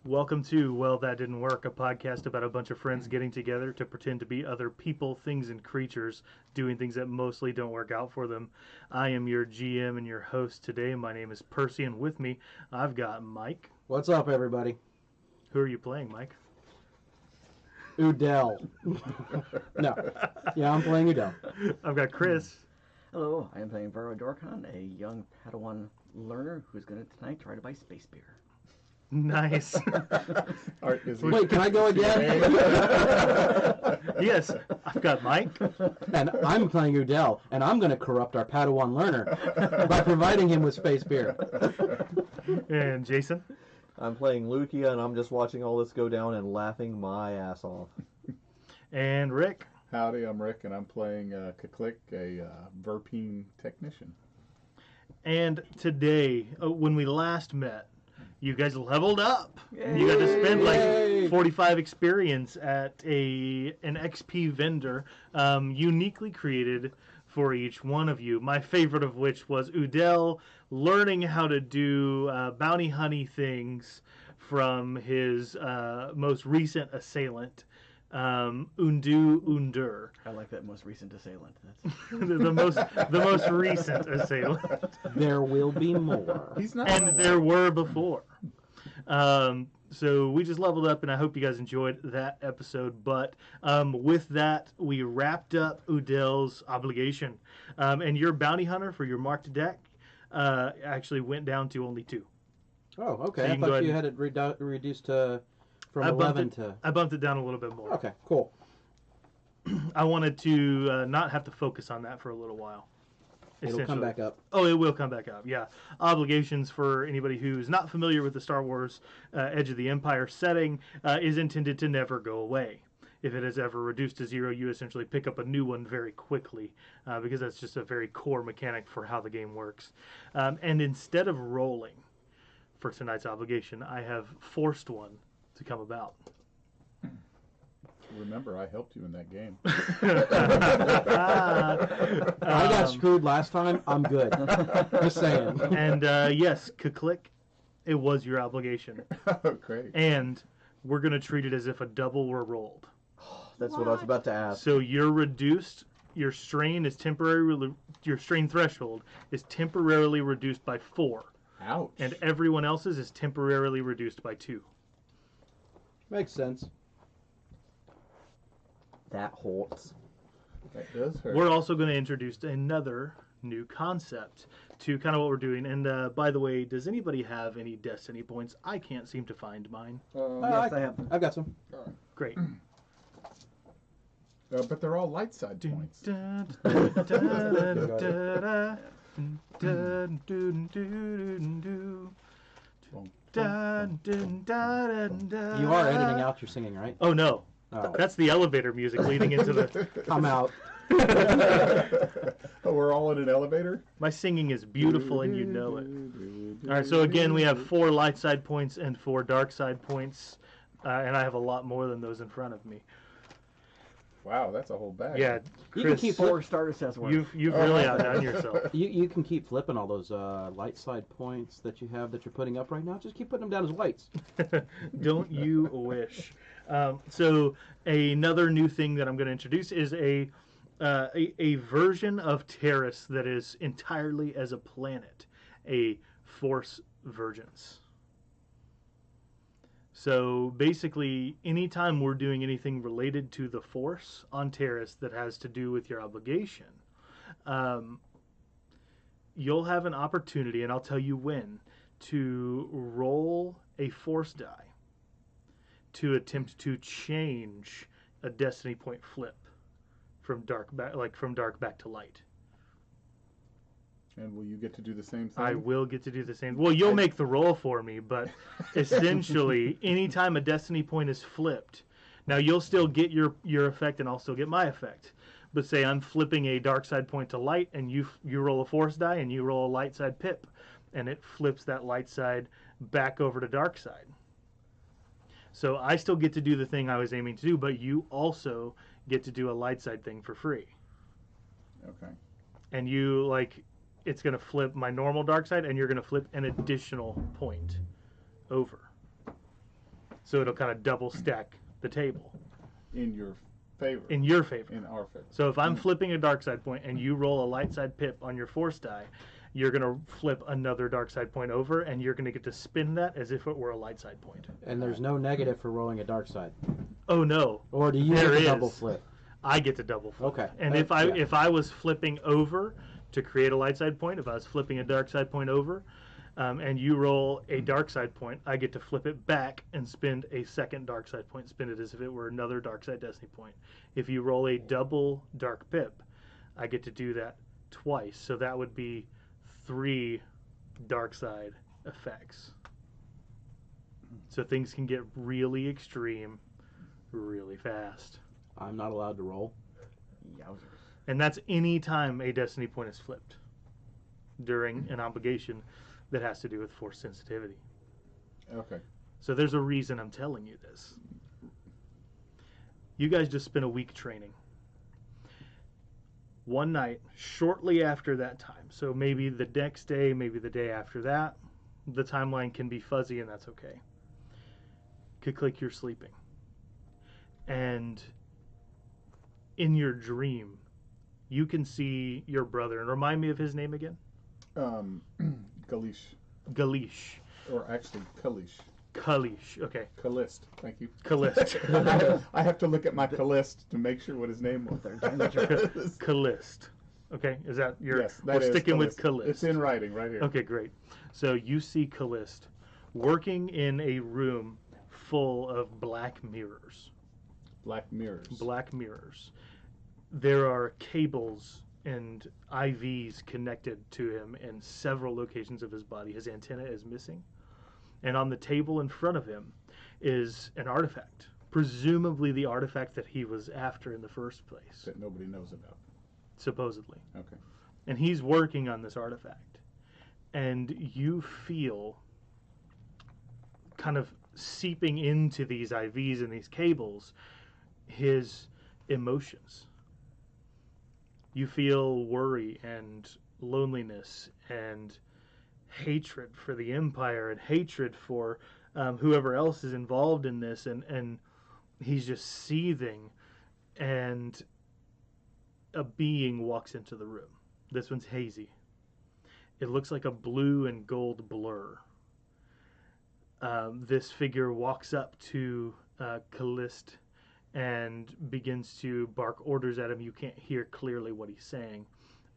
Welcome to Well, That Didn't Work, a podcast about a bunch of friends getting together to pretend to be other people, things, and creatures doing things that mostly don't work out for them. I am your GM and your host today. My name is Percy, and with me, I've got Mike. What's up, everybody? Who are you playing, Mike? Udell. No. Yeah, I'm playing Udell. I've got Chris. Hello, I am playing Vero Dorkhan, a young Padawan learner who's going to tonight try to buy space beer. Nice. Wait, can I go again? Yes, I've got Mike. And I'm playing Udell, and I'm going to corrupt our Padawan learner by providing him with space beer. And Jason. I'm playing Lukia, and I'm just watching all this go down and laughing my ass off. And Rick. Howdy, I'm Rick, and I'm playing Kaklik, a Verpine technician. And today, when we last met, you guys leveled up. Yay! You got to spend like 45 experience at an XP vendor uniquely created for each one of you. My favorite of which was Udell learning how to do bounty honey things from his most recent assailant, Undur. I like that most recent assailant. That's the most recent assailant. There will be more. He's not. And there were before. So we just leveled up, and I hope you guys enjoyed that episode. But with that, we wrapped up Udell's obligation, and your bounty hunter for your marked deck actually went down to only 2. Oh, okay. So I thought you had it reduced to from 11 to... I bumped it down a little bit more. Okay, cool. I wanted to not have to focus on that for a little while. It'll come back up. Oh, it will come back up, yeah. Obligations for anybody who's not familiar with the Star Wars Edge of the Empire setting is intended to never go away. If it is ever reduced to 0, you essentially pick up a new one very quickly because that's just a very core mechanic for how the game works. And instead of rolling for tonight's obligation, I have forced one to come about. Remember, I helped you in that game. I got screwed last time. I'm good. Just saying. And yes, Kaklik, it was your obligation. Oh, great. And we're going to treat it as if a double were rolled. That's what I was about to ask. So you're reduced. Your strain is temporarily. Your strain threshold is temporarily reduced by 4. Ouch. And everyone else's is temporarily reduced by 2. Makes sense. That hurts. That does hurt. We're also going to introduce another new concept to kind of what we're doing. And by the way, does anybody have any Destiny points? I can't seem to find mine. Yes, I have. I've got some. Great. But they're all light side points. You are editing out your singing, right? Oh, no. Oh. That's the elevator music leading into the... I'm out. Oh, we're all in an elevator? My singing is beautiful and you know it. All right, so again, we have 4 light side points and 4 dark side points. And I have a lot more than those in front of me. Wow, that's a whole bag. Yeah, You can Chris, keep 4 starter sets worth. you've really outdone yourself. You can keep flipping all those light side points that you have that you're putting up right now. Just keep putting them down as whites. Don't you wish? So another new thing that I'm going to introduce is a version of Taris that is entirely as a planet, a Force Vergence. So basically, anytime we're doing anything related to the Force on Taris that has to do with your obligation, you'll have an opportunity, and I'll tell you when, to roll a Force die to attempt to change a Destiny point flip from dark back to light. And will you get to do the same thing? I will get to do the same. Well, you'll make the roll for me, but essentially, anytime a Destiny point is flipped, now you'll still get your effect, and I'll still get my effect. But say I'm flipping a dark side point to light, and you roll a Force die, and you roll a light side pip, and it flips that light side back over to dark side. So I still get to do the thing I was aiming to do, but you also get to do a light side thing for free. Okay. And you, like, it's going to flip my normal dark side, and you're going to flip an additional point over. So it'll kind of double stack the table In your favor. in your favor. In our favor. So if I'm flipping a dark side point and you roll a light side pip on your force die, you're going to flip another dark side point over, and you're going to get to spin that as if it were a light side point. And there's no negative for rolling a dark side. Oh no, Or do you There get a is. double flip? I get to double flip. Okay. And Yeah. if I was flipping over to create a light side point, if I was flipping a dark side point over, and you roll a dark side point, I get to flip it back and spin a second dark side point, spin it as if it were another dark side destiny point. If you roll a double dark pip, I get to do that twice. So that would be 3 dark side effects. So things can get really extreme really fast. I'm not allowed to roll. Yowzers. And that's any time a destiny point is flipped during an obligation that has to do with force sensitivity. Okay. So there's a reason I'm telling you this. You guys just spent a week training. One night, shortly after that time, so maybe the next day, maybe the day after that, the timeline can be fuzzy and that's okay. Click, you're sleeping. And in your dream, you can see your brother. And remind me of his name again? Kalish. Galish. Or actually, Kalish. Kalish. Okay. Kalist. Thank you. Kalist. I have to look at my Kalist to make sure what his name was. Kalist. Okay. Is that your... Yes, we're that is sticking with Kalist. Kalist. It's in writing right here. Okay, great. So you see Kalist working in a room full of black mirrors. Black mirrors. Black mirrors. There are cables and IVs connected to him in several locations of his body. His antenna is missing. And on the table in front of him is an artifact, presumably the artifact that he was after in the first place, That nobody knows about. supposedly. Okay. And he's working on this artifact. And you feel kind of seeping into these IVs and these cables his emotions. You feel worry and loneliness and hatred for the Empire and hatred for whoever else is involved in this, and he's just seething, and a being walks into the room. This one's hazy. It looks like a blue and gold blur. This figure walks up to Kalist and begins to bark orders at him. You can't hear clearly what he's saying,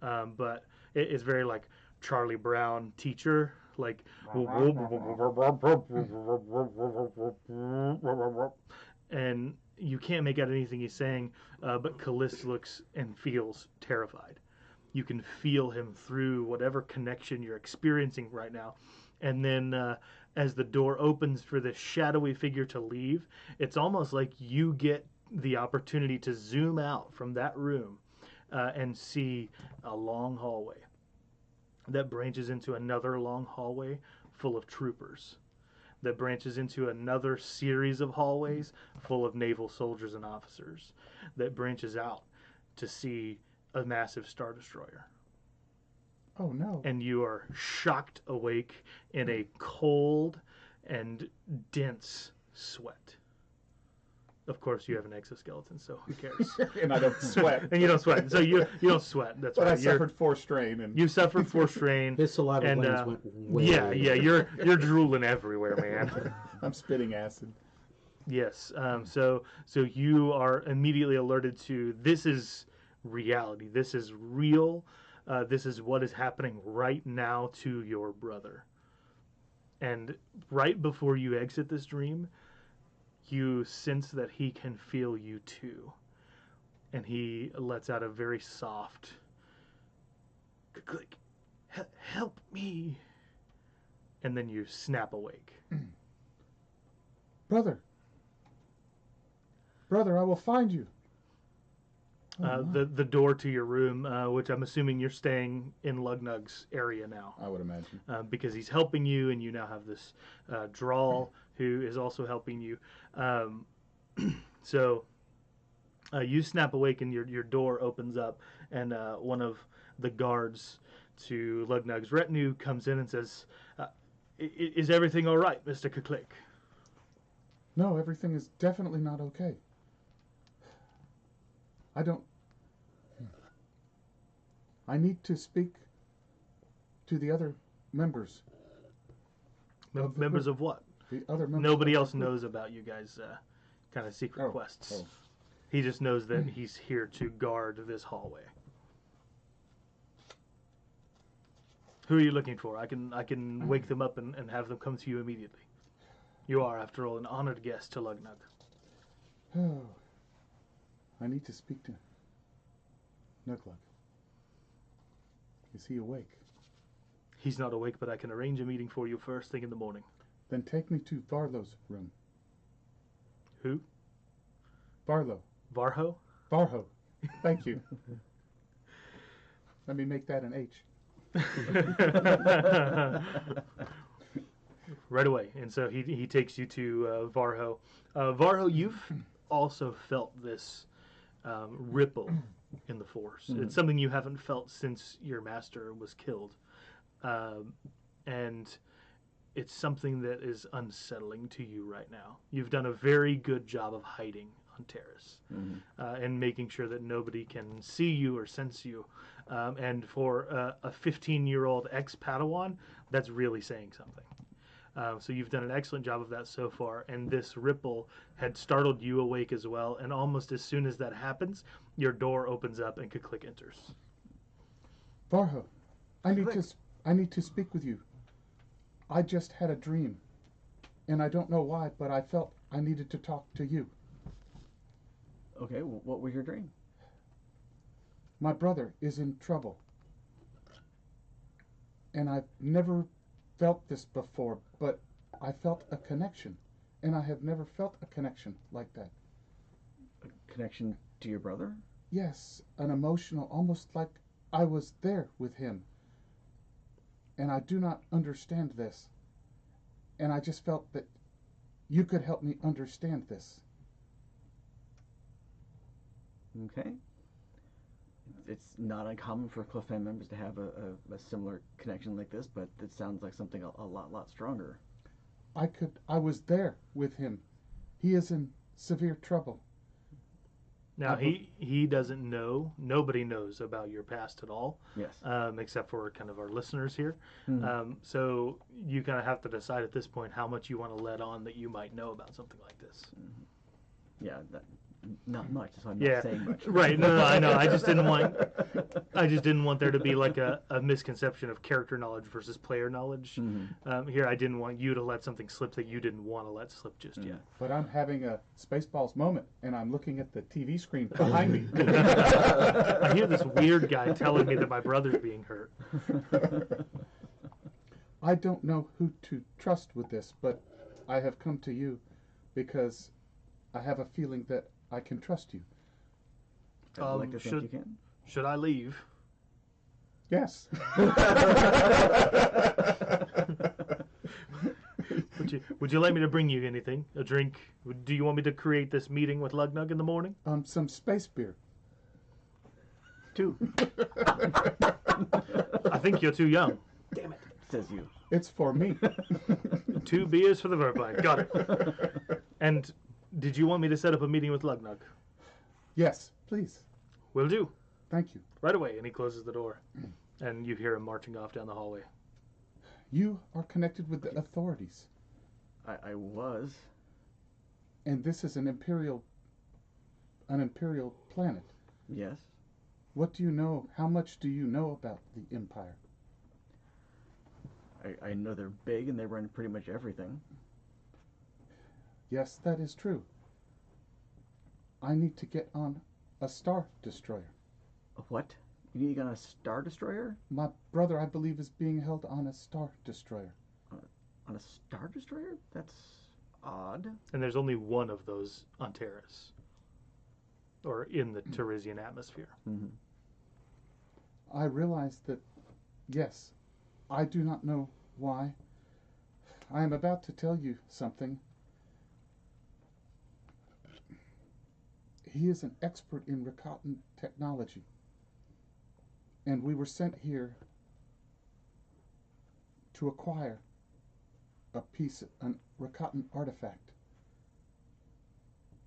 but it's very like Charlie Brown teacher, like, and you can't make out anything he's saying, but Kalist looks and feels terrified. You can feel him through whatever connection you're experiencing right now. And then as the door opens for this shadowy figure to leave, it's almost like you get the opportunity to zoom out from that room and see a long hallway that branches into another long hallway full of troopers, that branches into another series of hallways full of naval soldiers and officers, that branches out to see a massive Star Destroyer. Oh, no. And you are shocked awake in a cold and dense sweat. Of course, you have an exoskeleton, so who cares? And I don't sweat. And you don't sweat. So you don't sweat. That's But right. I suffered 4 strain. And You suffered 4 strain. His saliva And, glands went way Yeah, over. yeah. You're drooling everywhere, man. I'm spitting acid. Yes. So you are immediately alerted to this is reality. This is real. This is what is happening right now to your brother. And right before you exit this dream, you sense that he can feel you too. And he lets out a very soft click. Help me. And then you snap awake. Brother, I will find you. The door to your room, which I'm assuming you're staying in Lugnug's area now, I would imagine. because he's helping you, and you now have this Drawl who is also helping you. So you snap awake, and your door opens up, and one of the guards to Lugnug's retinue comes in and says, "Is everything all right, Mr. Kuklik?" No, everything is definitely not okay. I need to speak to the other members. Members of what? The other members. Nobody of else the group. knows about you guys' kind of secret Oh, quests. oh. He just knows that he's here to guard this hallway. Who are you looking for? I can wake them up and have them come to you immediately. You are, after all, an honored guest to Lugnug. Oh, I need to speak to Nuglug. Is he awake? He's not awake, but I can arrange a meeting for you first thing in the morning. Then take me to Varlo's room. Who? Varlo. Varho? Varho. Thank you. Let me make that an H. Right away. And so he takes you to Varho. Varho, you've also felt this ripple in the Force. Mhm. It's something you haven't felt since your master was killed. And it's something that is unsettling to you right now. You've done a very good job of hiding on Taris and making sure that nobody can see you or sense you. And for a 15-year-old ex-Padawan, that's really saying something. So you've done an excellent job of that so far, and this ripple had startled you awake as well, and almost as soon as that happens, your door opens up and Kuklik enters. Varho, I need to speak with you. I just had a dream, and I don't know why, but I felt I needed to talk to you. Okay, what was your dream? My brother is in trouble, and I've never felt this before, but I felt a connection, and I have never felt a connection like that. A connection to your brother? Yes, an emotional, almost like I was there with him. And I do not understand this. And I just felt that you could help me understand this. Okay. It's not uncommon for Cliff Fan members to have a similar connection like this, but it sounds like something a lot stronger. I was there with him. He is in severe trouble. Now, he doesn't know, nobody knows about your past at all, Yes. except for kind of our listeners here. Mhm. So you kind of have to decide at this point how much you want to let on that you might know about something like this. Yeah, not much, so I'm Yeah, not saying much. right. No, I know. I just didn't want there to be like a misconception of character knowledge versus player knowledge. Here, I didn't want you to let something slip that you didn't want to let slip just yet. But I'm having a Spaceballs moment, and I'm looking at the TV screen behind me. I hear this weird guy telling me that my brother's being hurt. I don't know who to trust with this, but I have come to you because I have a feeling that I can trust you. I'd like to think you can. Should I leave? Yes. Would you like me to bring you anything? A drink? Do you want me to create this meeting with Lugnug in the morning? Some space beer. 2. I think you're too young. Damn it, says you. It's for me. 2 beers for the Verpine. Got it. And did you want me to set up a meeting with Lugnug? Yes, please. Will do. Thank you. Right away. And he closes the door. And you hear him marching off down the hallway. You are connected with the authorities. I was. And this is an imperial planet. Yes. What do you know? How much do you know about the Empire? I know they're big and they run pretty much everything. Yes, that is true. I need to get on a Star Destroyer. What? You need to get on a Star Destroyer? My brother, I believe, is being held on a Star Destroyer. On a Star Destroyer? That's odd. And there's only one of those on Taris. Or in the Tarisian atmosphere. I realize that, yes, I do not know why. I am about to tell you something. He is an expert in Rakatan technology. And we were sent here to acquire a Rakatan artifact.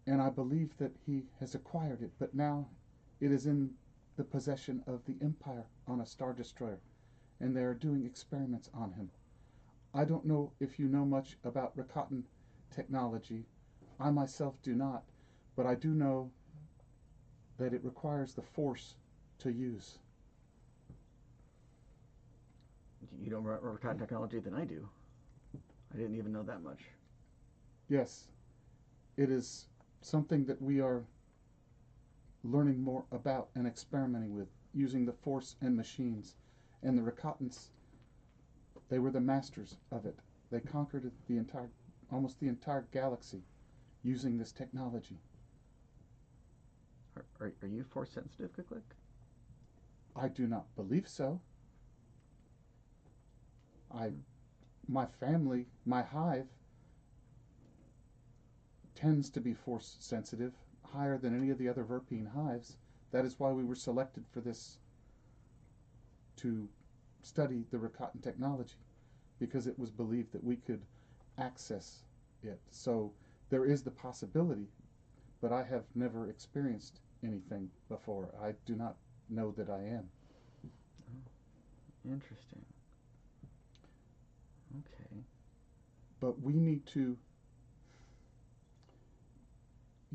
and I believe that he has acquired it, but now it is in the possession of the Empire on a Star Destroyer, and they are doing experiments on him. I don't know if you know much about Rakatan technology. I myself do not, but I do know that it requires the Force to use. You know more about technology than I do. I didn't even know that much. Yes, it is something that we are learning more about and experimenting with, using the Force and machines. And the Rakatans, they were the masters of it. They conquered almost the entire galaxy using this technology. Are you Force sensitive, Click? I do not believe so. My family, my hive, tends to be Force sensitive, higher than any of the other Verpine hives. That is why we were selected for this, to study the Rakatan technology, because it was believed that we could access it. So there is the possibility, but I have never experienced anything before. I do not know that I am. Oh, interesting. Okay. But we need to...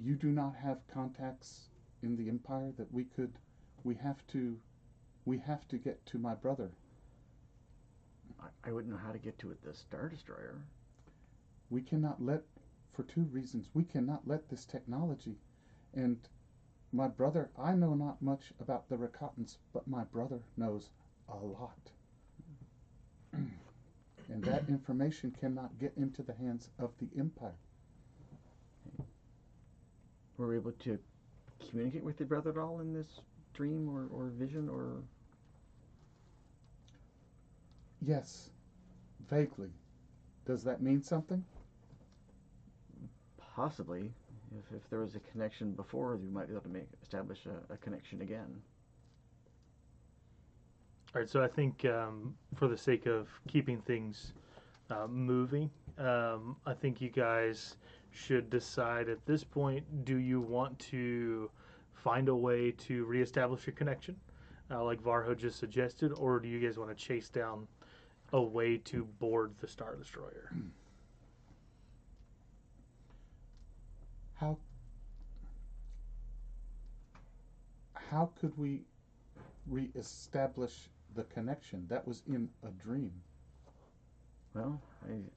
You do not have contacts in the Empire that we could... We have to get to my brother. I wouldn't know how to get to it, the Star Destroyer. We cannot let... For two reasons. We cannot let this technology... And my brother... I know not much about the Rakatans, but my brother knows a lot. And that information cannot get into the hands of the Empire. Were we able to communicate with your brother at all in this dream or vision or... Yes, vaguely. Does that mean something? Possibly. If there was a connection before, you might be able to establish a connection again. All right, so I think for the sake of keeping things moving, I think you guys should decide at this point, do you want to find a way to reestablish a connection, like Varho just suggested, or do you guys want to chase down a way to board the Star Destroyer? How could we reestablish the connection? That was in a dream. Well,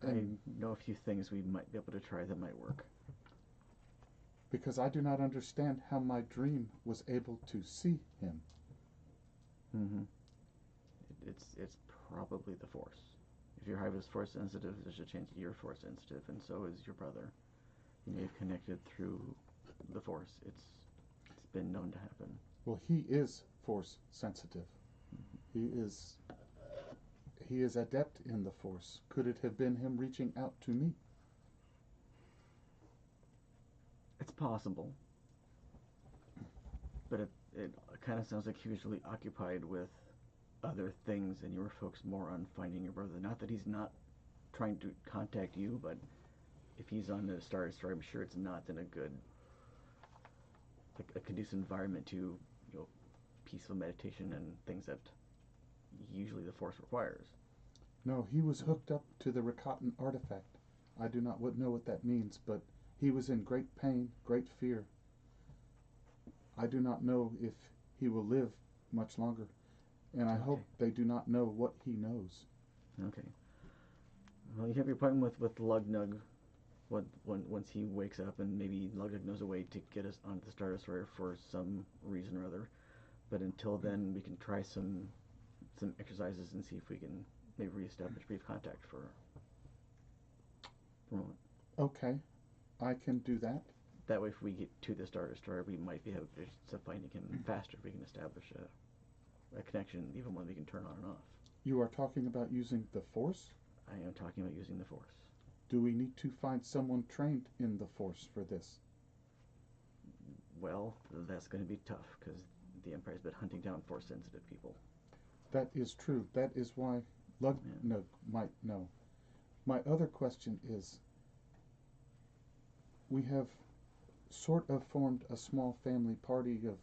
I know a few things we might be able to try that might work. Because I do not understand how my dream was able to see him. Mm-hmm. It's probably the Force. If your hive is Force sensitive, there's a chance you're Force sensitive, and so is your brother. You may have connected through the Force. It's been known to happen. Well, he is Force sensitive. Mm-hmm. He is adept in the Force. Could it have been him reaching out to me? It's possible. But it kind of sounds like he was really occupied with other things, and you were focused more on finding your brother. Not that he's not trying to contact you, but if he's on the Star Destroyer, I'm sure it's not in a good, like a conducive environment to, peaceful meditation and things that usually the Force requires. No, he was hooked up to the Rakatan artifact. I do not know what that means, but he was in great pain, great fear. I do not know if he will live much longer, and I hope they do not know what he knows. Okay. Well, you have your appointment with Lugnug once he wakes up, and maybe Lugnug knows a way to get us onto the Star Destroyer for some reason or other. But until then, we can try some exercises and see if we can maybe reestablish brief contact for a moment. Okay, I can do that. That way, if we get to the Star Destroyer, we might be able to finding him faster if we can establish a connection, even one we can turn on and off. You are talking about using the Force? I am talking about using the Force. Do we need to find someone trained in the Force for this? Well, that's going to be tough, because the Empire's been hunting down Force-sensitive people. That is true. That is why Lugnug might know. My other question is, we have sort of formed a small family party of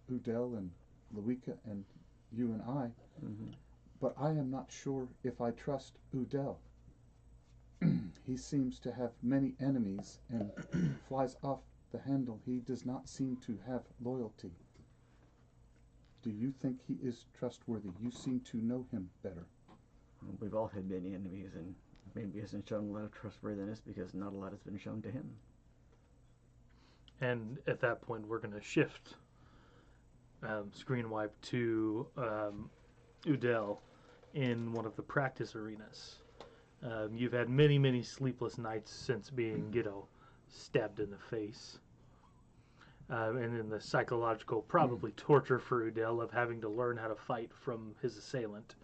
Udell and Luika and you and I, but I am not sure if I trust Udell. He seems to have many enemies and flies off the handle. He does not seem to have loyalty. Do you think he is trustworthy? You seem to know him better. Well, we've all had many enemies, and maybe he hasn't shown a lot of trustworthiness because not a lot has been shown to him. And at that point, we're going to shift screen wipe to Udell in one of the practice arenas. You've had many, many sleepless nights since being, stabbed in the face. And in the psychological, probably torture for Udell of having to learn how to fight from his assailant.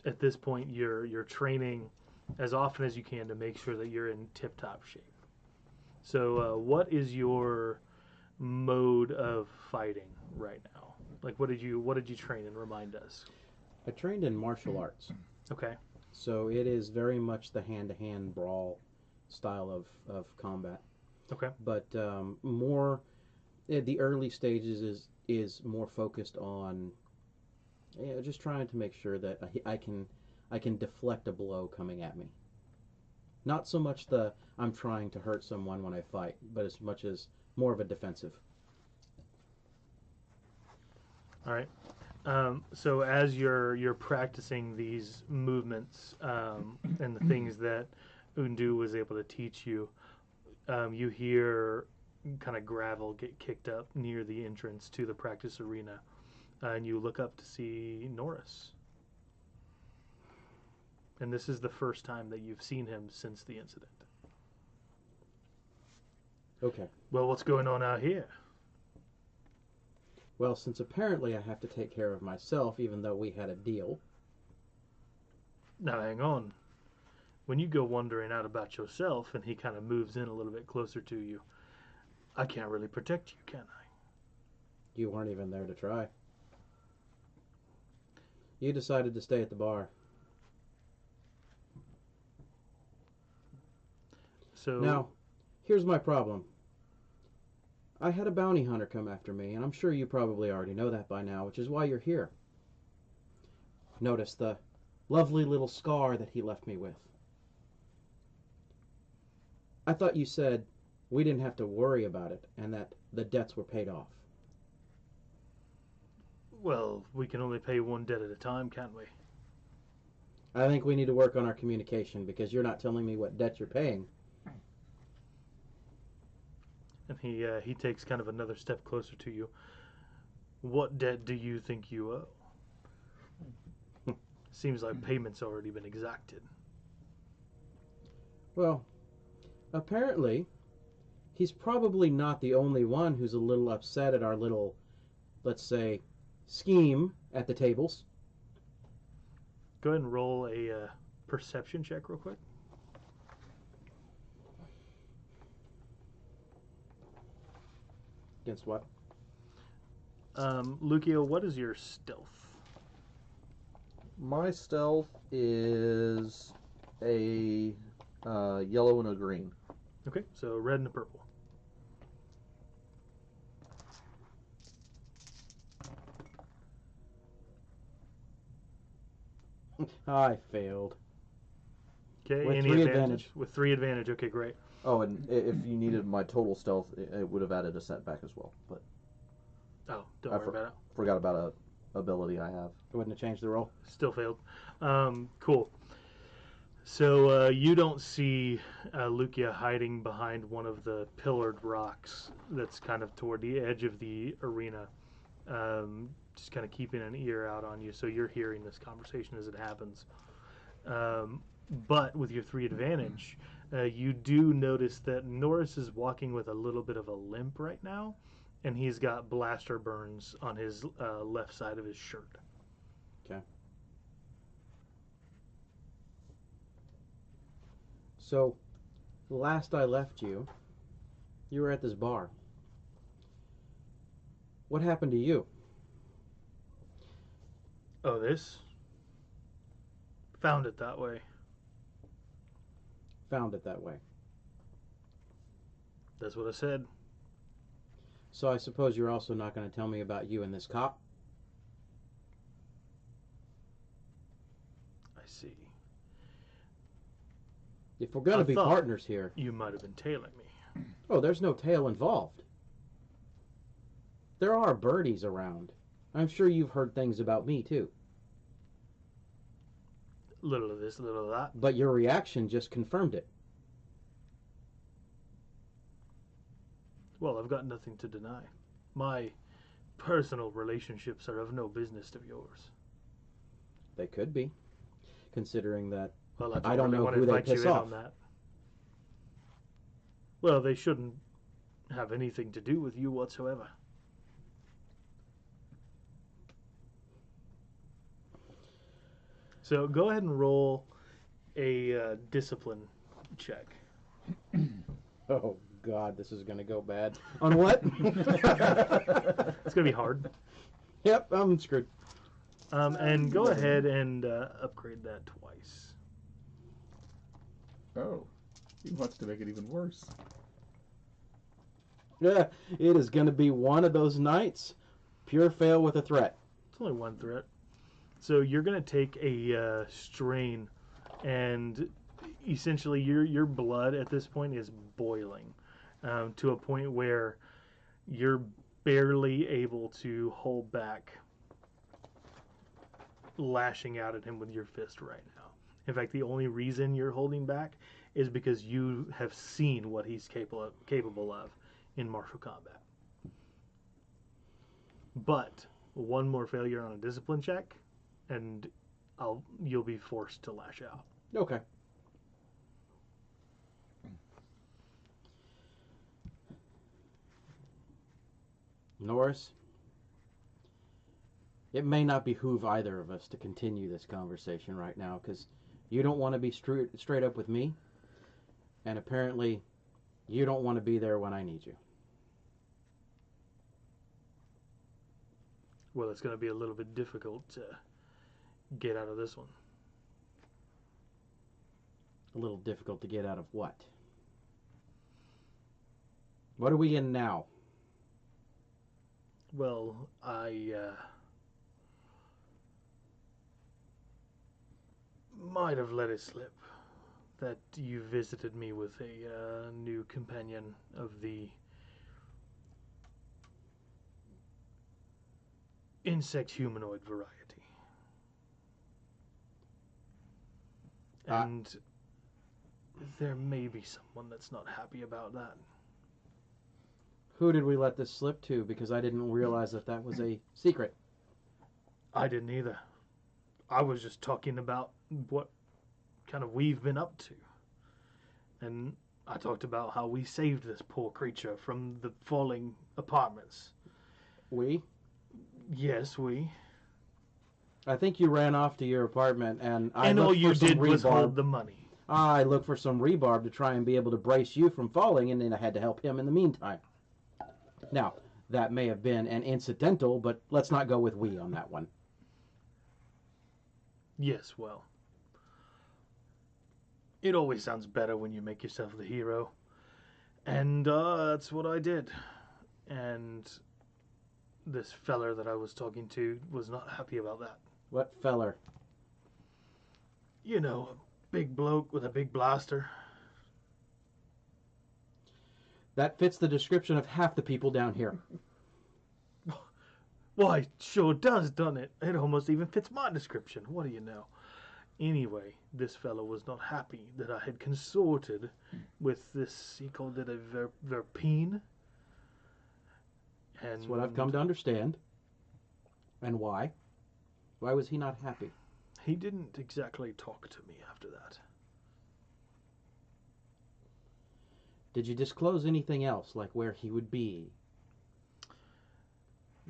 At this point, you're training as often as you can to make sure that you're in tip-top shape. So what is your mode of fighting right now? Like, what did you train in? Remind us. I trained in martial arts. Okay. So it is very much the hand-to-hand brawl style of combat. Okay. But more, the early stages is more focused on just trying to make sure that I can deflect a blow coming at me. Not so much I'm trying to hurt someone when I fight, but as much as more of a defensive. All right. So as you're practicing these movements and the things that Undu was able to teach you, you hear kind of gravel get kicked up near the entrance to the practice arena, and you look up to see Norris. And this is the first time that you've seen him since the incident. Okay. Well, what's going on out here? Well, since apparently I have to take care of myself, even though we had a deal. Now, hang on. When you go wondering out about yourself and he kind of moves in a little bit closer to you, I can't really protect you, can I? You weren't even there to try. You decided to stay at the bar. So Now, here's my problem. I had a bounty hunter come after me, and I'm sure you probably already know that by now, which is why you're here. Notice the lovely little scar that he left me with. I thought you said we didn't have to worry about it, and that the debts were paid off. well, we can only pay one debt at a time, can't we? I think we need to work on our communication, because you're not telling me what debt you're paying. And he takes kind of another step closer to you. What debt do you think you owe? Seems like payment's already been exacted. Well, apparently, he's probably not the only one who's a little upset at our little, let's say, scheme at the tables. Go ahead and roll a perception check real quick. Against what? Lucio, what is your stealth? My stealth is a yellow and a green. Okay, so red and a purple. I failed. Okay, With any 3 advantage? advantage. With 3 advantage, okay, great. Oh, and if you needed my total stealth, it would have added a setback as well. But Oh, don't worry about it. forgot about a ability I have. It wouldn't have changed the roll. Still failed. Cool. So you don't see Lucia hiding behind one of the pillared rocks that's kind of toward the edge of the arena, just kind of keeping an ear out on you, so you're hearing this conversation as it happens. But with your 3 advantage, you do notice that Norris is walking with a little bit of a limp right now, and he's got blaster burns on his left side of his shirt. Okay. So, last I left you, you were at this bar. What happened to you? Oh, this? Found it that way. Found it that way. That's what I said. So I suppose you're also not going to tell me about you and this cop? I see. If we're going I to be thought- partners here... You might have been tailing me. Oh, there's no tail involved. There are birdies around. I'm sure you've heard things about me, too. Little of this, little of that. But your reaction just confirmed it. Well, I've got nothing to deny. My personal relationships are of no business of yours. They could be, considering that... Well, I don't really know want who to they invite you piss in off. on that. Well, they shouldn't have anything to do with you whatsoever. So go ahead and roll a discipline check. Oh, God, this is going to go bad. On what? It's going to be hard. Yep, I'm screwed. And go ahead and upgrade that twice. Oh, he wants to make it even worse. Yeah, it is going to be one of those nights. Pure fail with a threat. It's only one threat. So you're going to take a strain, and essentially your blood at this point is boiling to a point where you're barely able to hold back lashing out at him with your fist right now. In fact, the only reason you're holding back is because you have seen what he's capable of in martial combat. But one more failure on a discipline check, and you'll be forced to lash out. Okay. Norris, it may not behoove either of us to continue this conversation right now, because you don't want to be straight up with me, and apparently you don't want to be there when I need you. Well, it's going to be a little bit difficult to get out of this one. A little difficult to get out of what? What are we in now? Well, I might have let it slip that you visited me with a new companion of the insect humanoid variety. And there may be someone that's not happy about that. Who did we let this slip to? Because I didn't realize that that was a secret. I didn't either. I was just talking about what kind of we've been up to. And I talked about how we saved this poor creature from the falling apartments. We? Yes, we. I think you ran off to your apartment, and I And all looked you for some did was rebarb. hold the money. I looked for some rebarb to try and be able to brace you from falling, and then I had to help him in the meantime. Now, that may have been an incidental, but let's not go with we on that one. Yes, well. It always sounds better when you make yourself the hero. And that's what I did. And this feller that I was talking to was not happy about that. What feller? You know, a big bloke with a big blaster. That fits the description of half the people down here. Why, sure does, doesn't it? It almost even fits my description. What do you know? Anyway, this fellow was not happy that I had consorted with this, he called it a verpine. And That's what I've come to understand. And why? Why was he not happy? he didn't exactly talk to me after that. Did you disclose anything else, like where he would be?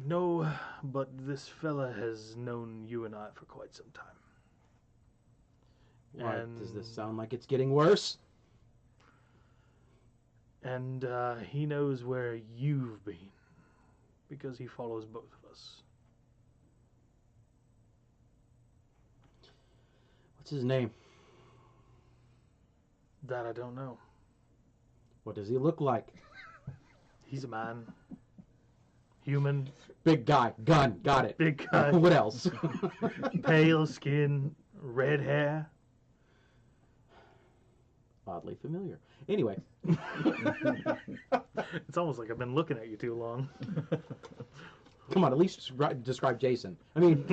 No, but this fella has known you and I for quite some time. Why, And- does this sound like it's getting worse? And he knows where you've been, because he follows both of us. What's his name? That I don't know. What does he look like? He's a man. Human. Big guy. Gun. Got it. Big guy. What else? Pale skin. Red hair. Oddly familiar. Anyway. It's almost like I've been looking at you too long. Come on, at least describe Jason. I mean...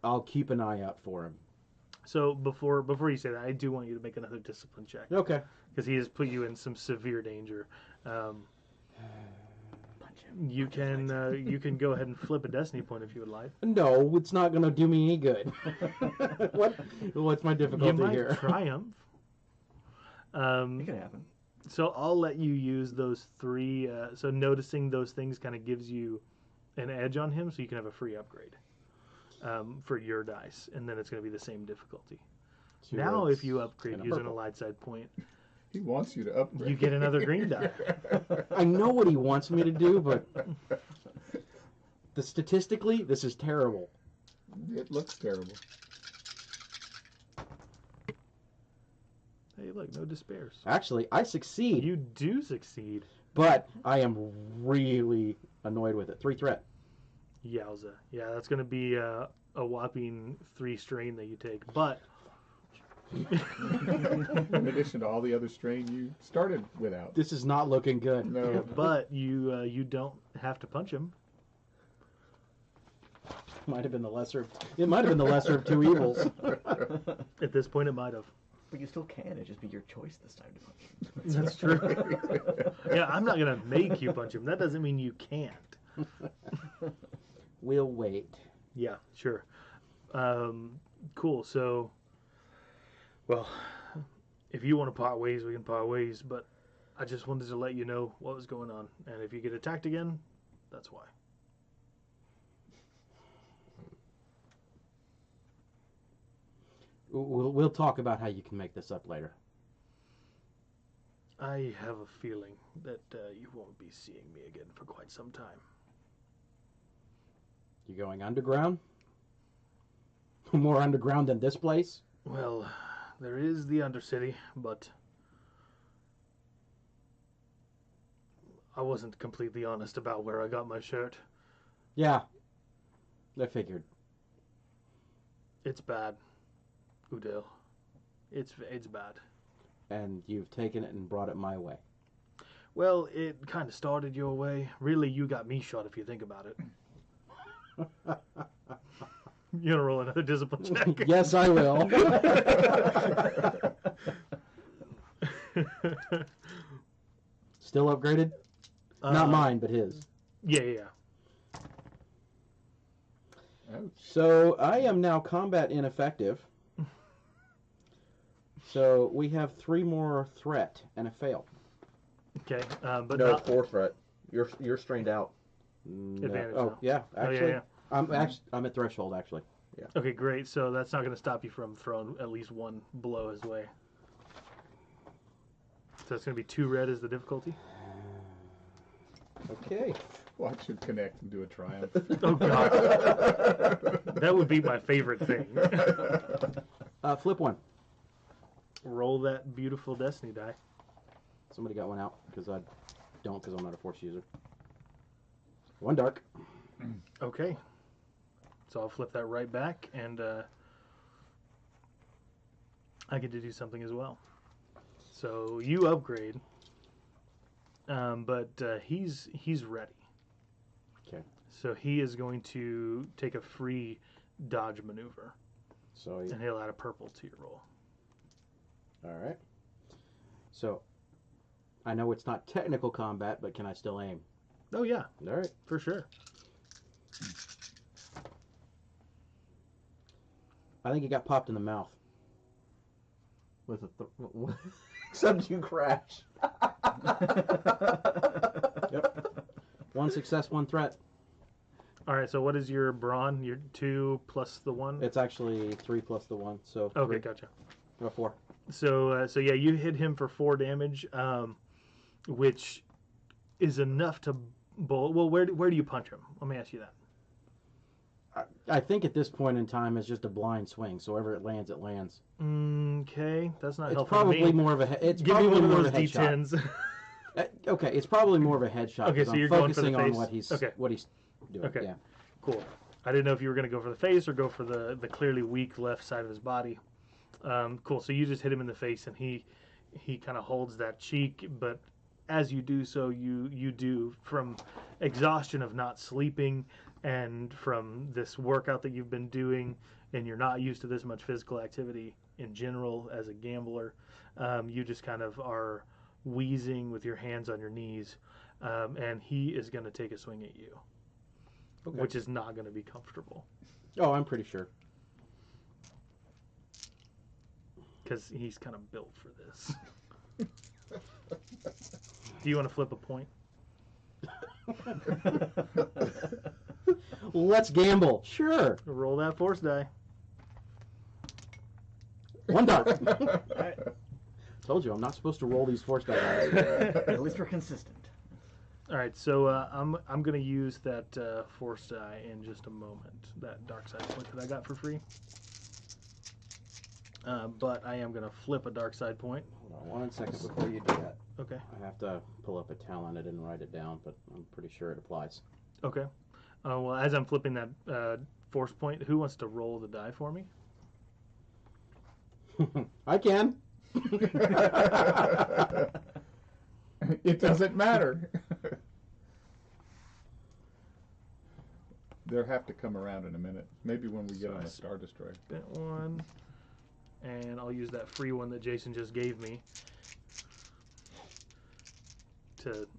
I'll keep an eye out for him. So before you say that, I do want you to make another discipline check. Okay. Because he has put you in some severe danger. You can go ahead and flip a destiny point if you would like. No, it's not going to do me any good. What's my difficulty You might here? triumph. It can happen. So I'll let you use those 3. So noticing those things kind of gives you an edge on him, so you can have a free upgrade for your dice, and then it's going to be the same difficulty. Now, if you upgrade using a light side point, He wants you to upgrade. you get another green die. I know what he wants me to do, but statistically, this is terrible. It looks terrible. Hey, look, no despairs. Actually, I succeed, You do succeed. but I am really annoyed with it. 3 threat. Yowza. Yeah, that's going to be a whopping 3 strain that you take. But In addition to all the other strain you started without. This is not looking good. No. but you don't have to punch him. Might have been the lesser. It might have been the lesser of 2 evils. At this point, it might have. But you still can. It'd just be your choice this time to punch him. That's true. Yeah, I'm not going to make you punch him. That doesn't mean you can't. We'll wait. Yeah, sure. Cool. So, well, if you want to part ways, we can part ways. But I just wanted to let you know what was going on. And if you get attacked again, that's why. We'll talk about how you can make this up later. I have a feeling that you won't be seeing me again for quite some time. You going underground? More underground than this place? Well, there is the Undercity, but I wasn't completely honest about where I got my shirt. Yeah. I figured. It's bad, Udale. It's bad. And you've taken it and brought it my way. Well, it kind of started your way. Really, you got me shot if you think about it. You gonna roll another discipline check? Yes, I will. Still upgraded? Not mine, but his. Yeah. Ouch. So I am now combat ineffective. So we have 3 more threat and a fail. Okay, but No, not 4 threat. You're strained out. No. Advantage Oh now. yeah, actually, yeah. I'm at threshold actually. Okay, great. So that's not going to stop you from throwing at least 1 blow his way. So it's going to be 2 red as the difficulty. Okay. Watch it connect and do a triumph. Oh god, that would be my favorite thing. Flip 1. Roll that beautiful destiny die. Somebody got one out because I don't because I'm not a force user. 1 dark. Okay. So I'll flip that right back, and I get to do something as well. So you upgrade, but he's ready. Okay. So he is going to take a free dodge maneuver, So and he'll add a purple to your roll. all right. So I know it's not technical combat, but can I still aim? Oh yeah, All right. for sure. I think he got popped in the mouth. With a except you crash. Yep. 1 success, 1 threat. All right. So what is your brawn? Your 2 plus the 1. It's actually 3 plus the 1, so Okay, 3, gotcha. 4. So yeah, you hit him for 4 damage, which is enough to bolt. Well, where do you punch him? Let me ask you that. I think at this point in time it's just a blind swing. So wherever it lands, it lands. Okay, that's not It's helpful probably to me. more of a. It's Give me probably one of more those of a headshot. D10s. Okay, it's probably more of a headshot. Okay, 'cause so I'm you're going for the focusing on face? what he's doing. Okay. Yeah. Cool. I didn't know if you were going to go for the face or go for the clearly weak left side of his body. Cool. So you just hit him in the face, and he kind of holds that cheek. But as you do so, you do, from exhaustion of not sleeping and from this workout that you've been doing, and you're not used to this much physical activity in general as a gambler, you just kind of are wheezing with your hands on your knees, and he is going to take a swing at you. Okay. Which is not going to be comfortable. Oh, I'm pretty sure. Because he's kind of built for this. Do you want to flip a point? Let's gamble. Sure. Roll that force die. 1 dart. Alright. Told you I'm not supposed to roll these force die. At least we're consistent. All right, so I'm going to use that force die in just a moment. That dark side point that I got for free. But I am going to flip a dark side point. Hold on 1 second before you do that. Okay. I have to pull up a talent. I didn't write it down, but I'm pretty sure it applies. Okay. Well, as I'm flipping that force point, who wants to roll the die for me? I can. It doesn't matter. They'll have to come around in a minute. Maybe when we get on the Star Destroyer. Spent one. And I'll use that free one that Jason just gave me.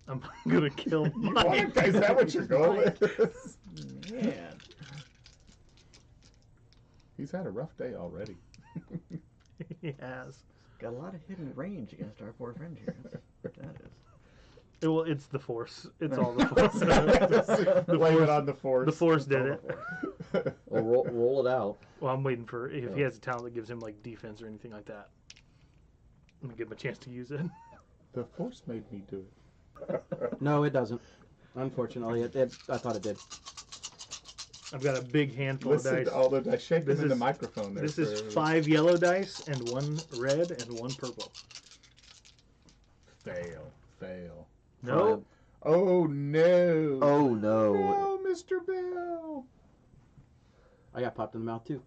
I'm gonna kill Mike. Is that what you're going with? Man. He's had a rough day already. He has. Got a lot of hidden range against our poor friend here. That is. Well, it's the force. It's all the force. Blame it on the force. The force did it. Well, roll it out. Well, I'm waiting for if he has a talent that gives him like defense or anything like that. I'm gonna give him a chance to use it. The force made me do it. No, it doesn't. Unfortunately, I thought it did. I've got a big handful Listen of dice. to all the dice. Shake This them in the is- microphone there. This is 5 yellow dice and 1 red and 1 purple. Fail. Fail. No. Oh, no. Oh no. No, Mr. Bill. I got popped in the mouth too.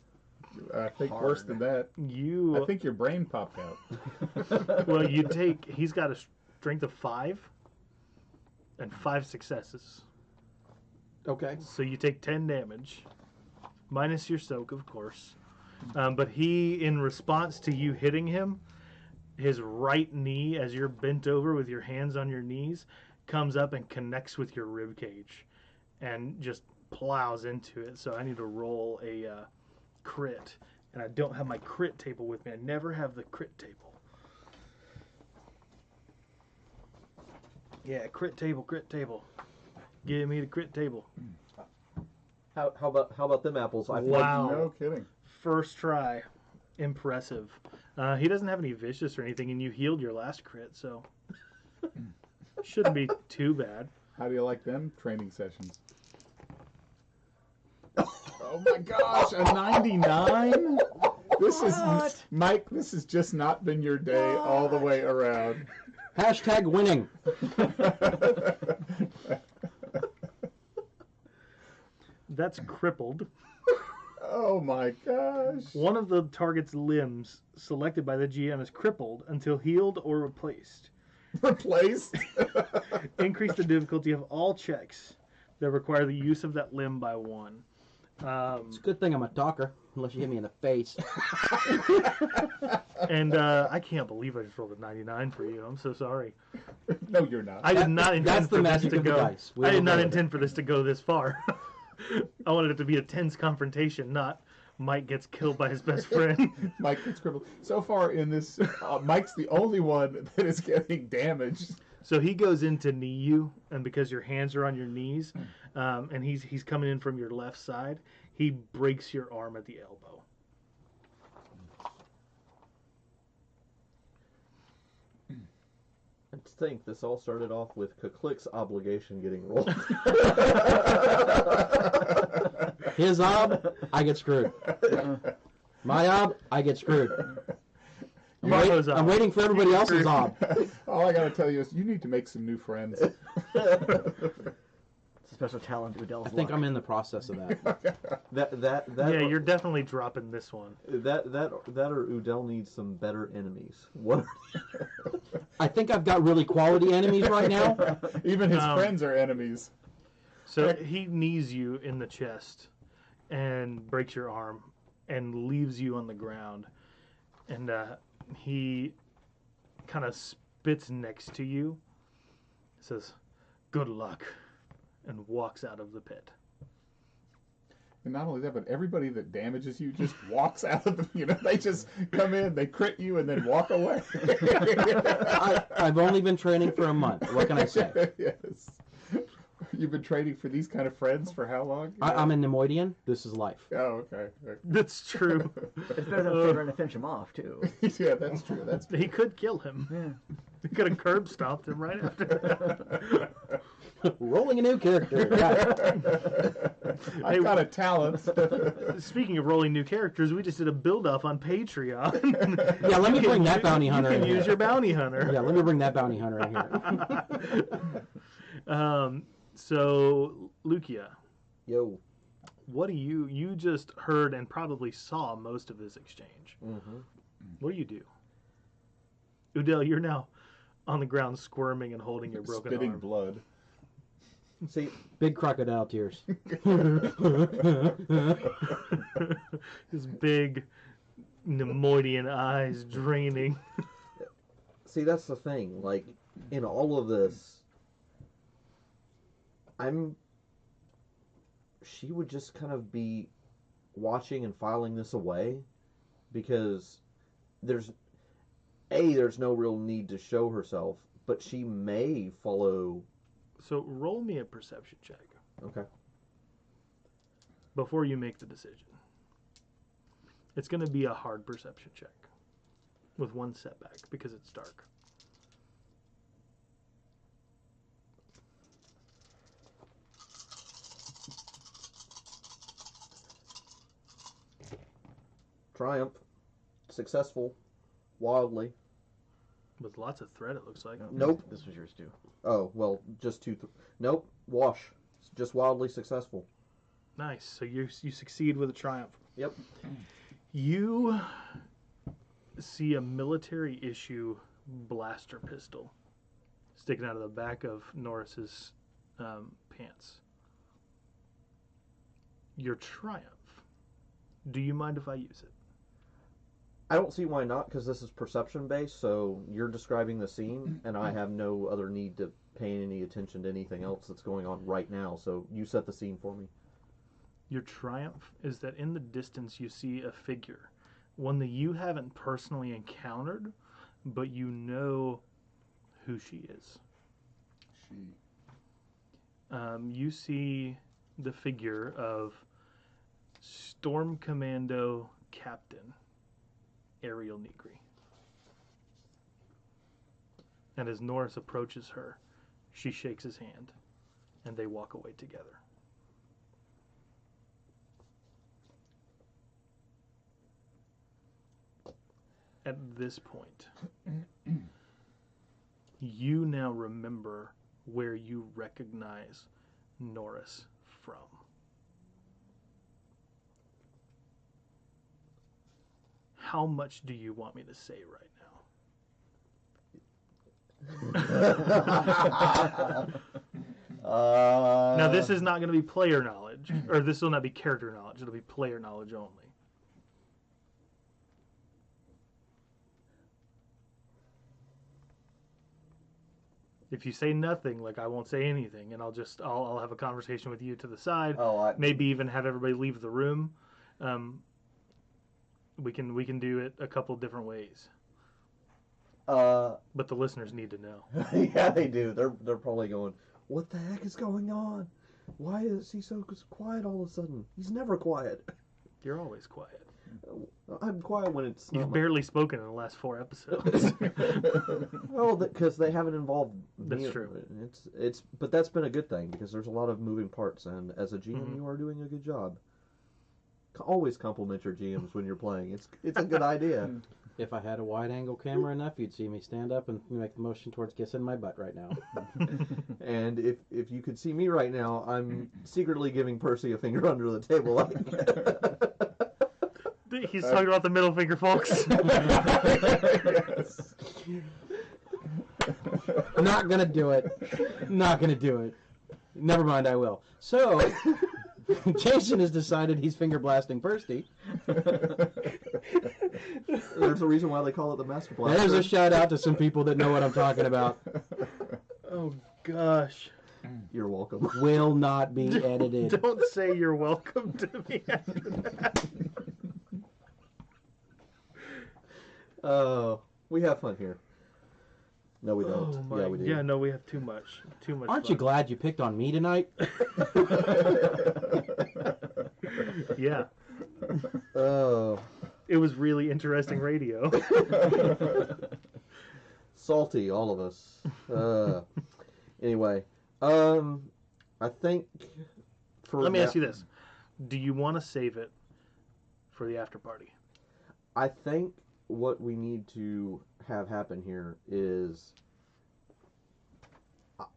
I think Hard. worse than that. You I think your brain popped out. well, you take. He's got a strength of 5 and 5 successes. Okay. So you take 10 damage, minus your soak, of course. But he, in response to you hitting him, his right knee, as you're bent over with your hands on your knees, comes up and connects with your rib cage, and just plows into it. So I need to roll a crit, and I don't have my crit table with me. I never have the crit table. Yeah, crit table, crit table. Give me the crit table. How about them apples? I feel Wow. No kidding. First try. Impressive. He doesn't have any vicious or anything, and you healed your last crit, so shouldn't be too bad. How do you like them training sessions? Oh my gosh, a 99? This is Mike, this has just not been your day all the way around. Hashtag winning. That's crippled. Oh my gosh. One of the target's limbs selected by the GM is crippled until healed or replaced. Replaced? Increase the difficulty of all checks that require the use of that limb by 1. It's a good thing I'm a talker, unless you hit me in the face. And I can't believe I just rolled a 99 for you. I'm so sorry. No, you're not. I did not intend That's the for this magic to of the go. dice. We I did all not know. intend for this to go this far. I wanted it to be a tense confrontation, not Mike gets killed by his best friend. Mike gets crippled. So far in this, Mike's the only one that is getting damaged. So he goes in to knee you, and because your hands are on your knees, and he's coming in from your left side, he breaks your arm at the elbow. And to think this all started off with Kuklik's obligation getting rolled. His ob, I get screwed. My ob, I get screwed. I'm waiting for everybody else's ob. All I gotta tell you is you need to make some new friends. It's a special talent to Adele's I think I'm in the process of that. That Yeah, you're definitely dropping this one. that or Udell needs some better enemies. What? I think I've got really quality enemies right now. Even his friends are enemies. So he knees you in the chest and breaks your arm and leaves you on the ground. And he kind of spits next to you, says, "Good luck," and walks out of the pit. And not only that, but everybody that damages you just walks out of the, they just come in, they crit you, and then walk away. I've only been training for a month. What can I say? Yes. You've been training for these kind of friends for how long? I'm a Nemoidian. This is life. Oh, okay. That's true. It's better than trying to finish him off, too. Yeah, that's true. That's true. He could kill him. Yeah. He could have curb stomped him right after. Rolling a new character. I've got a talent. Speaking of rolling new characters, we just did a build-off on Patreon. Yeah, let me bring that bounty hunter You in can here. use your bounty hunter. Yeah, let me bring that bounty hunter in here. So, Lucia, Yo. what do you just heard and probably saw most of this exchange. Mm-hmm. What do you do? Udell, you're now on the ground squirming and holding your broken Spitting arm. blood. See, Big crocodile tears. His big Nemoidian eyes draining. see, that's the thing. Like, in all of this, she would just kind of be watching and filing this away because there's no real need to show herself, but she may follow. So roll me a perception check Okay. before you make the decision. It's going to be a hard perception check with one setback because it's dark. Triumph. Successful. Wildly. With lots of thread, it looks like. Nope. This was yours, too. Oh, well, just two. Nope. Wash. Just wildly successful. Nice. So you succeed with a triumph. Yep. You see a military issue blaster pistol sticking out of the back of Norris's pants. Your triumph. Do you mind if I use it? I don't see why not, because this is perception based, so you're describing the scene, and I have no other need to pay any attention to anything else that's going on right now, so you set the scene for me. Your triumph is that in the distance you see a figure, one that you haven't personally encountered, but you know who she is. You see the figure of Storm Commando Captain Ariel Negri. And as Norris approaches her, she shakes his hand, and they walk away together. At this point, you now remember where you recognize Norris from. How much do you want me to say right now? Now, this is not going to be player knowledge, or this will not be character knowledge. It'll be player knowledge only. If you say nothing, like I won't say anything, and I'll have a conversation with you to the side. Maybe even have everybody leave the room. We can do it a couple different ways. But the listeners need to know. Yeah, they do. They're probably going, what the heck is going on? Why is he so quiet all of a sudden? He's never quiet. You're always quiet. I'm quiet when it's. You've barely spoken in the last 4 episodes. Well, because they haven't involved me. That's true. But that's been a good thing because there's a lot of moving parts, and as a GM, you are doing a good job. always compliment your GMs when you're playing. It's a good idea. If I had a wide-angle camera enough, you'd see me stand up and make the motion towards kissing my butt right now. And if you could see me right now, I'm secretly giving Percy a finger under the table. He's talking about the middle finger, folks. Not gonna do it. Not gonna do it. Never mind, I will. So, Jason has decided he's finger blasting Percy. There's a reason why they call it the Master Blaster. There's a shout out to some people that know what I'm talking about. Oh gosh. You're welcome. Will not be edited. Don't say you're welcome to me after that. We have fun here. No, we don't. Oh my, yeah, we do. yeah, no, we have too much. Too much. Aren't fun. you glad you picked on me tonight? Yeah. Oh. It was really interesting radio. Salty, all of us. Anyway, I think for Let me ask you this: do you want to save it for the after party? I think what we need to have happen here is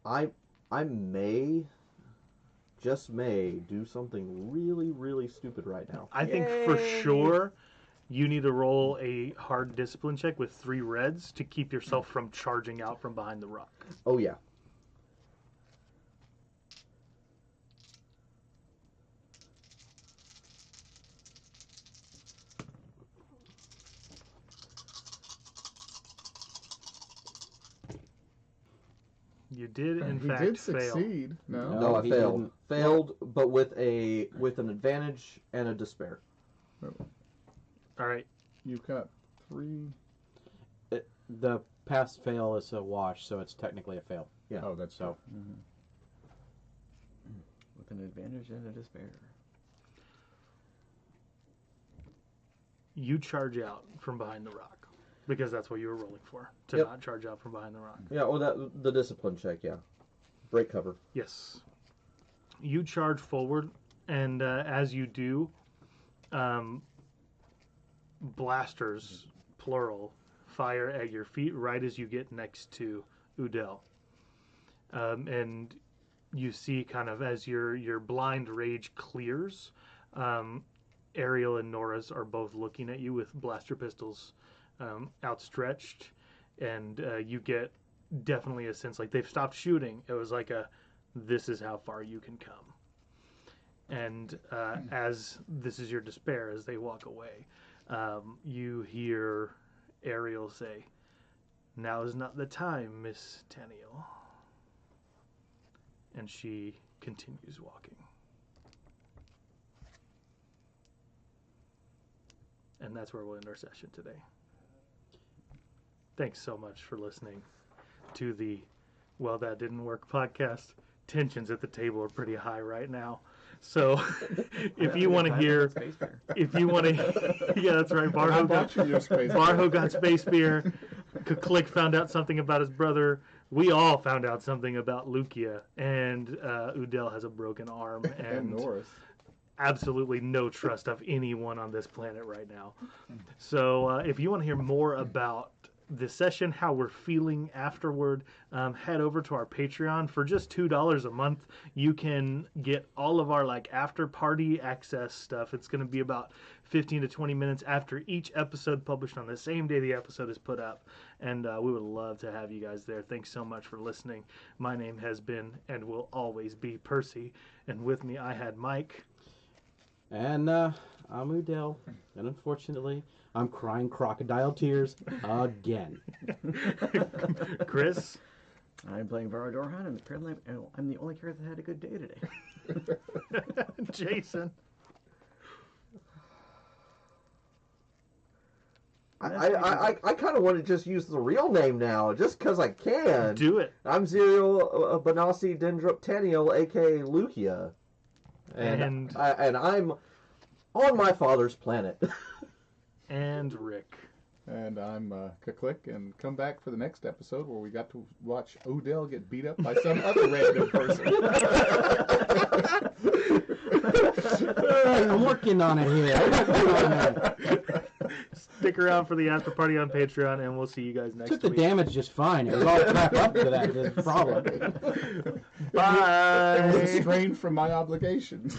I may, just may, do something really, really stupid right now. I think for sure you need to roll a hard discipline check with 3 reds to keep yourself from charging out from behind the rock. Oh, yeah. You did, in He fact, did fail. succeed. No. No, I he failed. didn't. Failed, but with an advantage and a despair. All right. You've got 3. The pass fail is a wash, so it's technically a fail. Yeah. Oh, that's So, With an advantage and a despair. You charge out from behind the rock because that's what you were rolling for, to Yep. not charge out from behind the rock. Yeah, well, the discipline check, yeah. Break cover. Yes. You charge forward, and as you do, blasters, plural, fire at your feet right as you get next to Udell. And you see kind of as your blind rage clears, Ariel and Nora's are both looking at you with blaster pistols outstretched, and you get definitely a sense like they've stopped shooting. It was like this is how far you can come. And as this is your despair as they walk away, you hear Ariel say, "Now is not the time, Miss Taniel." And she continues walking. And that's where we'll end our session today. Thanks so much for listening to the Well That Didn't Work podcast. Tensions at the table are pretty high right now. So if you want to hear, if you want to, yeah, that's right. I Barho bought you your space. Barho got space beer. Click found out something about his brother. We all found out something about Lukia. And Udell has a broken arm. And And Norris. absolutely no trust of anyone on this planet right now. So if you want to hear more about the session, how we're feeling afterward, head over to our Patreon. For just $2 a month, you can get all of our like after party access stuff. It's going to be about 15 to 20 minutes after each episode, published on the same day the episode is put up. And we would love to have you guys there. Thanks so much for listening. My name has been and will always be Percy. And with me, I had Mike. and I'm Udell, and unfortunately, I'm crying crocodile tears again. Chris. I'm playing Varadorhan, and apparently I'm the only character that had a good day today. Jason. I kind of want to just use the real name now, just because I can. Do it. I'm Zerial Banasi Dendrup Taniel, a.k.a. Lukia. And- I'm on my father's planet. And Rick. And I'm Click, and come back for the next episode where we got to watch Odell get beat up by some other random person. I'm working on it here. Stick around for the after party on Patreon, and we'll see you guys next Took the week. damage just fine. It was all wrapped up to that problem. It was Bye. restrained from my obligations.